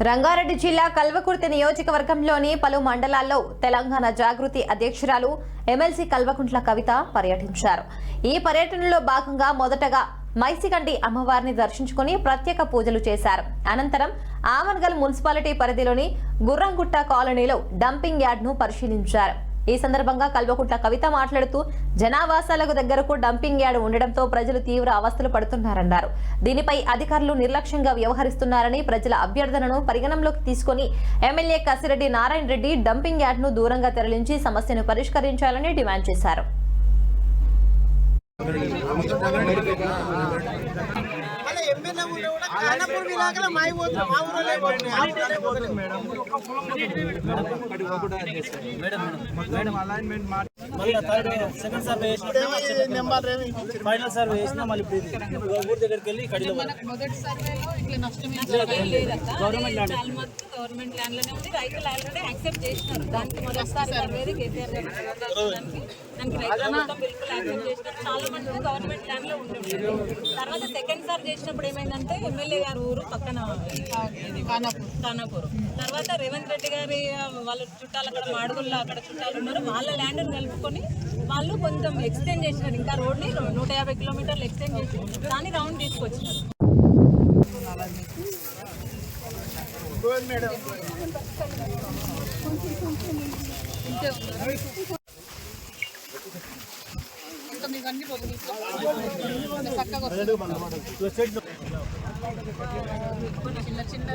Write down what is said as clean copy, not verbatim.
రంగారెడ్డి జిల్లా కల్వకుర్తి నియోజకవర్గంలోని పలు మండలాల్లో తెలంగాణ జాగృతి అధ్యక్షురాలు ఎమ్మెల్సీ కల్వకుంట్ల కవిత పర్యటించారు. ఈ పర్యటనలో భాగంగా మొదటగా మైసికండి అమ్మవారిని దర్శించుకుని ప్రత్యేక పూజలు చేశారు. అనంతరం ఆమన్గల్ మున్సిపాలిటీ పరిధిలోని గుర్రంగుట్ట కాలనీలో డంపింగ్ యార్డ్ను పరిశీలించారు. ఈ సందర్భంగా కల్వకుంట్ల కవిత మాట్లాడుతూ జనావాసాలకు దగ్గరకు డంపింగ్ యార్డ్ ఉండడంతో ప్రజలు తీవ్ర అవస్థలు పడుతున్నారన్నారు. దీనిపై అధికారులు నిర్లక్ష్యంగా వ్యవహరిస్తున్నారని, ప్రజల అభ్యర్థనను పరిగణనలోకి తీసుకుని ఎమ్మెల్యే కసిరెడ్డి నారాయణ రెడ్డి డంపింగ్ యార్డ్ను దూరంగా తరలించి సమస్యను పరిష్కరించాలని డిమాండ్ చేశారు. ఫైనల్ సర్వే చేసినా మళ్ళీ ఊరి దగ్గరికి వెళ్ళి గవర్నమెంట్ ల్యాండ్ లోనే ఉంది. రైతులు ఆల్రెడీ యాక్సెప్ట్ చేసినారు. దానికి మొదటిసారి సర్వేది కేసీఆర్ దానికి రైతులు మొత్తం బిల్కుల్ యాక్సెప్ట్ చేసినారు. చాలా మంది గవర్నమెంట్ ల్యాండ్ లో ఉంటుంది. తర్వాత సెకండ్ సార్ చేసినప్పుడు ఏమైందంటే ఎమ్మెల్యే గారు ఊరు పక్కన ఖానాపూర్, తర్వాత రేవంత్ రెడ్డి గారి వాళ్ళ చుట్టాలు అక్కడ మాడుగుల్లో అక్కడ చుట్టాలు ఉన్నారు. వాళ్ళ ల్యాండ్ కలుపుకొని వాళ్ళు కొంచెం ఎక్స్టెండ్ చేసినారు. ఇంకా రోడ్ని 150 కిలోమీటర్లు ఎక్స్టెండ్ చేసి దాన్ని రౌండ్ తీసుకొచ్చినారు. ఇంకా మీకు అన్ని చక్కగా చిన్న చిన్న